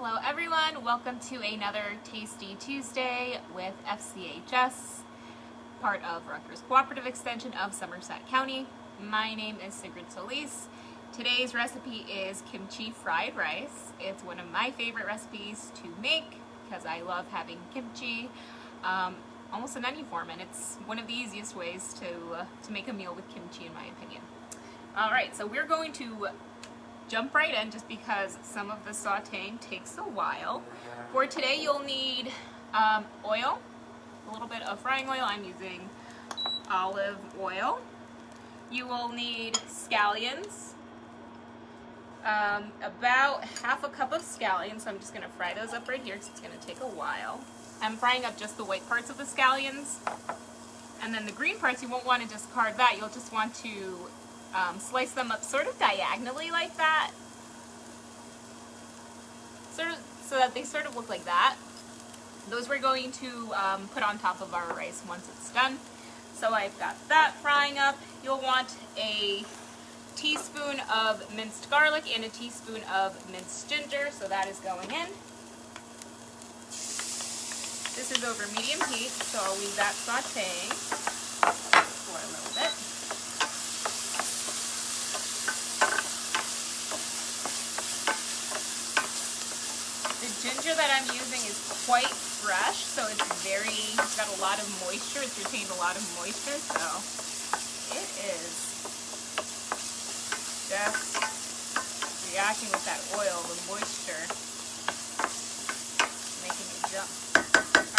Hello everyone, welcome to another Tasty Tuesday with FCHS, part of Rutgers Cooperative Extension of Somerset County. My name is Sigrid Solis. Today's recipe is kimchi fried rice. It's one of my favorite recipes to make because I love having kimchi almost in any form, and it's one of the easiest ways to make a meal with kimchi in my opinion. Alright, so we're going to jump right in just because some of the sauteing takes a while. For today you'll need oil, a little bit of frying oil. I'm using olive oil. You will need scallions, about half a cup of scallions, so I'm just going to fry those up right here because it's going to take a while. I'm frying up just the white parts of the scallions, and then the green parts you won't want to discard that. You'll just want to slice them up sort of diagonally like that, so that they sort of look like that. Those we're going to put on top of our rice once it's done. So I've got that frying up. You'll want a teaspoon of minced garlic and a teaspoon of minced ginger, so that is going in. This is over medium heat, so I'll leave that sauteing for a little bit. Ginger that I'm using is quite fresh, so it's got a lot of moisture. It's retained a lot of moisture, so it is just reacting with that oil, the moisture, making it jump.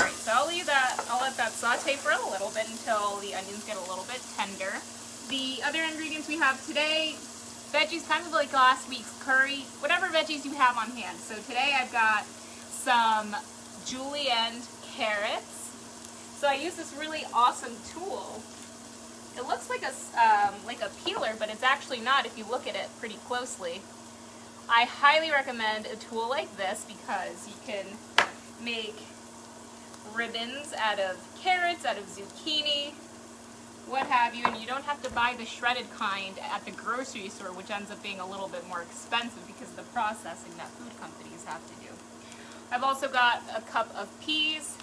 Alright, so I'll let that saute for a little bit until the onions get a little bit tender. The other ingredients we have today, veggies, kind of like last week's curry, whatever veggies you have on hand. So today I've got some julienne carrots. So I use this really awesome tool. It looks like a peeler, but it's actually not if you look at it pretty closely. I highly recommend a tool like this because you can make ribbons out of carrots, out of zucchini, what have you, and you don't have to buy the shredded kind at the grocery store, which ends up being a little bit more expensive because of the processing that food companies have to do. I've also got a cup of peas.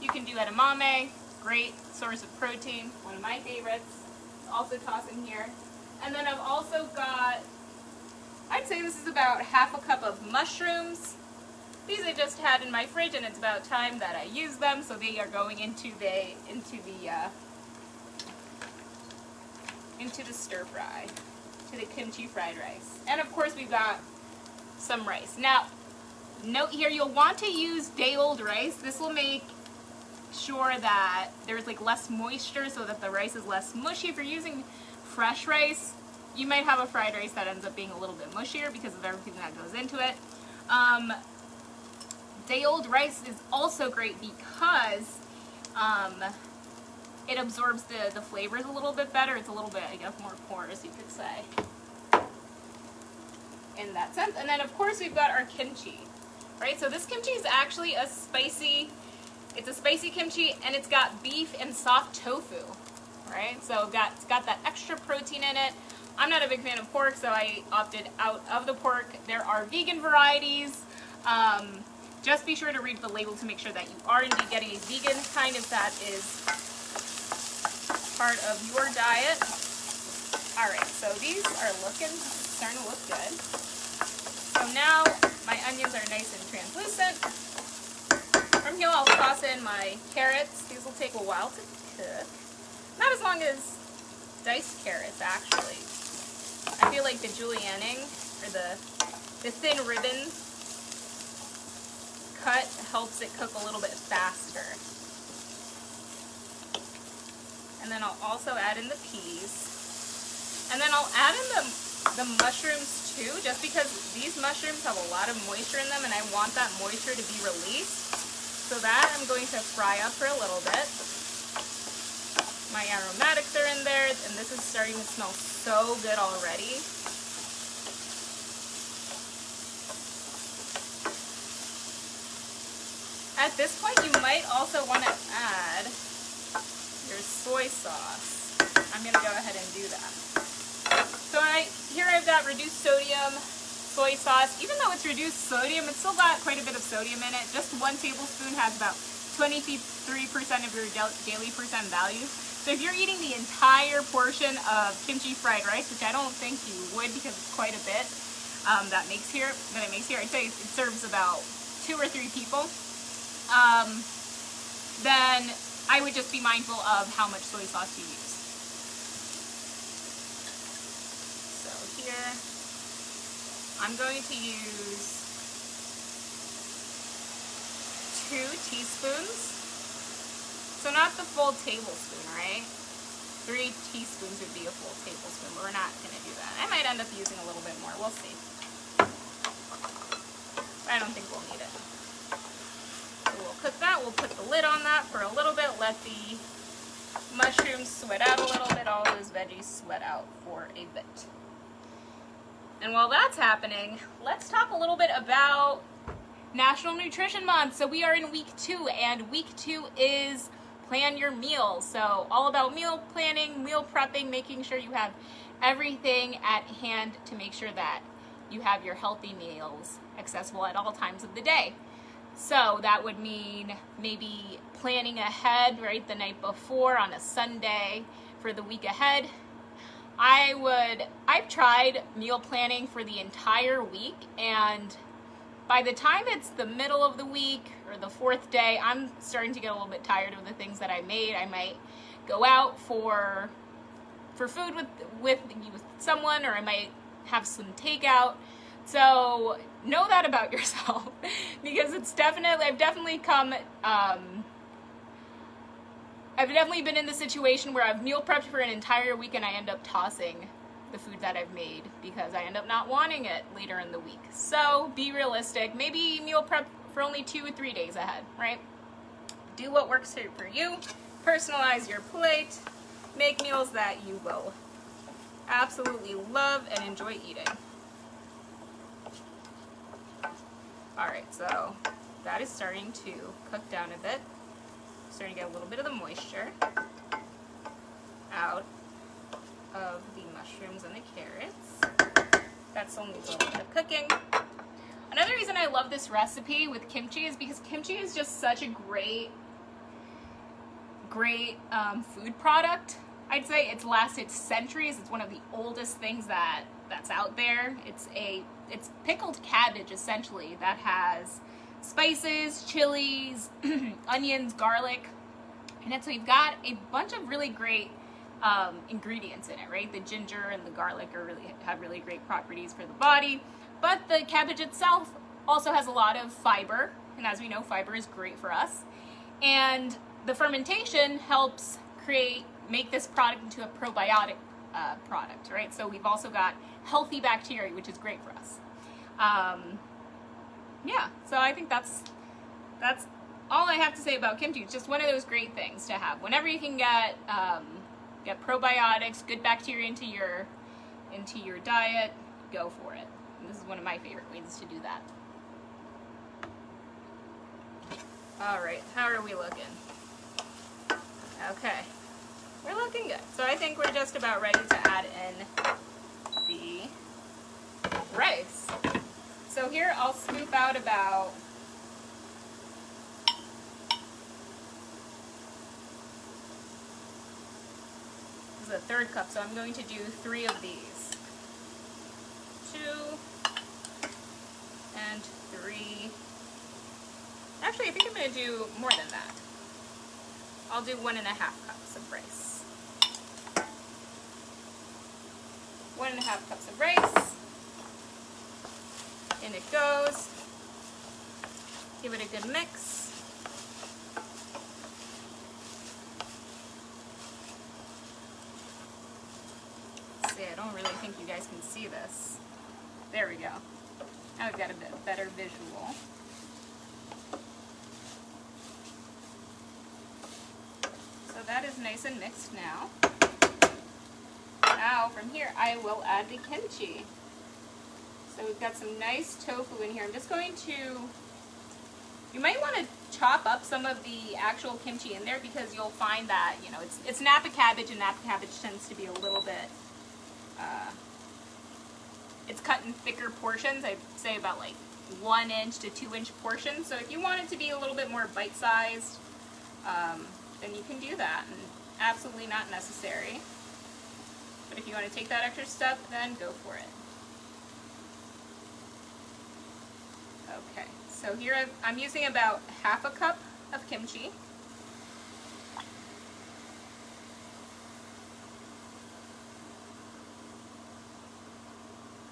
You can do edamame, great source of protein, one of my favorites. Also toss in here. And then I've also got, I'd say this is about half a cup of mushrooms. These I just had in my fridge, and it's about time that I use them, so they are going into the stir fry, to the kimchi fried rice. And of course we've got some rice. Now, note here, you'll want to use day-old rice. This will make sure that there's like less moisture so that the rice is less mushy. If you're using fresh rice, you might have a fried rice that ends up being a little bit mushier because of everything that goes into it. Day-old rice is also great because it absorbs the flavors a little bit better. It's a little bit, I guess, more porous, you could say, in that sense. And then, of course, we've got our kimchi, right? So this kimchi is actually it's a spicy kimchi, and it's got beef and soft tofu, right? So it's got that extra protein in it. I'm not a big fan of pork, so I opted out of the pork. There are vegan varieties. Just be sure to read the label to make sure that you are indeed getting a vegan kind, if that is part of your diet. Alright, so these are starting to look good. So now my onions are nice and translucent. From here I'll toss in my carrots. These will take a while to cook. Not as long as diced carrots, actually. I feel like the julienning, or the thin ribbon cut, helps it cook a little bit faster. And then I'll also add in the peas. And then I'll add in the mushrooms too, just because these mushrooms have a lot of moisture in them and I want that moisture to be released. So that I'm going to fry up for a little bit. My aromatics are in there, and this is starting to smell so good already. At this point, you might also want to add your soy sauce. I'm going to go ahead and do that. So here I've got reduced sodium soy sauce. Even though it's reduced sodium, it's still got quite a bit of sodium in it. Just 1 tablespoon has about 23% of your daily percent value. So if you're eating the entire portion of kimchi fried rice, which I don't think you would because it's quite a bit that it makes here, I'd say it serves about 2 or 3 people, then I would just be mindful of how much soy sauce you use. So here, I'm going to use 2 teaspoons. So not the full tablespoon, right? 3 teaspoons would be a full tablespoon, but we're not going to do that. I might end up using a little bit more. We'll see. I don't think we'll need it. So we'll cook that. We'll put the lid on that for a little bit. Let the mushrooms sweat out a little bit. All those veggies sweat out for a bit. And while that's happening, let's talk a little bit about National Nutrition Month. So we are in week 2, and week 2 is plan your meals. So all about meal planning, meal prepping, making sure you have everything at hand to make sure that you have your healthy meals accessible at all times of the day. So that would mean maybe planning ahead, right, the night before on a Sunday for the week ahead. I've tried meal planning for the entire week, and by the time it's the middle of the week or the 4th day, I'm starting to get a little bit tired of the things that I made. I might go out for food with someone, or I might have some takeout. So know that about yourself, because I've definitely been in the situation where I've meal prepped for an entire week and I end up tossing the food that I've made because I end up not wanting it later in the week. So be realistic. Maybe meal prep for only 2 or 3 days ahead, right? Do what works for you. Personalize your plate. Make meals that you will absolutely love and enjoy eating. Alright, so that is starting to cook down a bit. Starting to get a little bit of the moisture out of the mushrooms and the carrots. That still needs a little bit of cooking. Another reason I love this recipe with kimchi is because kimchi is just such a great food product. I'd say it's lasted centuries. It's one of the oldest things that's out there. It's pickled cabbage, essentially, that has spices, chilies, onions, garlic, and so you've got a bunch of really great ingredients in it, right? The ginger and the garlic have really great properties for the body, but the cabbage itself also has a lot of fiber, and as we know, fiber is great for us, and the fermentation helps make this product into a probiotic product, right? So we've also got healthy bacteria, which is great for us. Yeah, so I think that's all I have to say about kimchi. It's just one of those great things to have. Whenever you can get probiotics, good bacteria into your diet, go for it. And this is one of my favorite ways to do that. All right, how are we looking? Okay, we're looking good. So I think we're just about ready to add in the rice. So here I'll scoop out about this is a 1/3 cup, so I'm going to do 3 of these. 2 and 3. Actually, I think I'm going to do more than that. I'll do 1.5 cups of rice. 1.5 cups of rice. In it goes. Give it a good mix. See, I don't really think you guys can see this. There we go. Now we've got a bit better visual. So that is nice and mixed now. Now from here I will add the kimchi. So we've got some nice tofu in here. I'm just going to, you might want to chop up some of the actual kimchi in there because you'll find that, you know, it's Napa cabbage, and Napa cabbage tends to be a little bit it's cut in thicker portions. I'd say about like 1 inch to 2 inch portions. So if you want it to be a little bit more bite-sized, then you can do that, and absolutely not necessary. But if you want to take that extra step, then go for it. Okay, so here I'm using about half a cup of kimchi.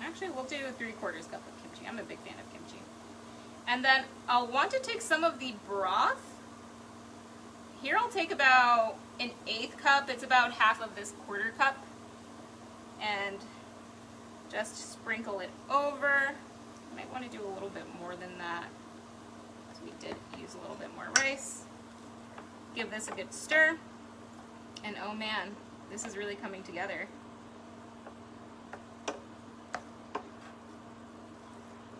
Actually, we'll do 3/4 cup of kimchi. I'm a big fan of kimchi. And then I'll want to take some of the broth. Here I'll take about 1/8 cup. It's about half of this 1/4 cup. And just sprinkle it over. You might want to do a little bit more than that, because we did use a little bit more rice. Give this a good stir. And oh man, this is really coming together.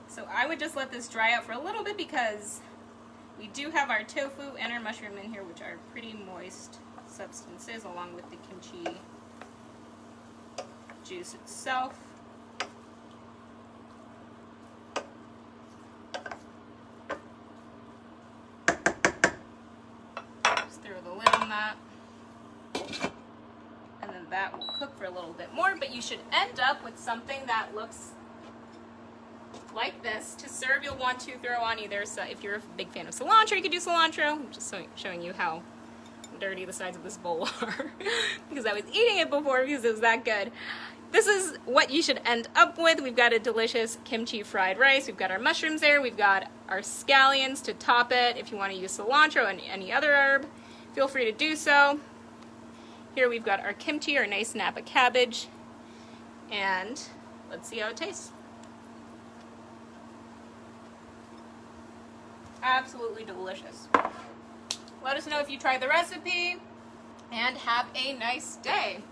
So I would just let this dry out for a little bit, because we do have our tofu and our mushroom in here, which are pretty moist substances, along with the kimchi juice itself. Just throw the lid on that. And then that will cook for a little bit more, but you should end up with something that looks like this. To serve, you'll want to throw on either, so if you're a big fan of cilantro, you could do cilantro. I'm just showing you how dirty the sides of this bowl are because I was eating it before because it was that good. This is what you should end up with. We've got a delicious kimchi fried rice. We've got our mushrooms there. We've got our scallions to top it. If you want to use cilantro and any other herb, feel free to do so. Here we've got our kimchi, our nice Napa cabbage, and let's see how it tastes. Absolutely delicious. Let us know if you try the recipe, and have a nice day.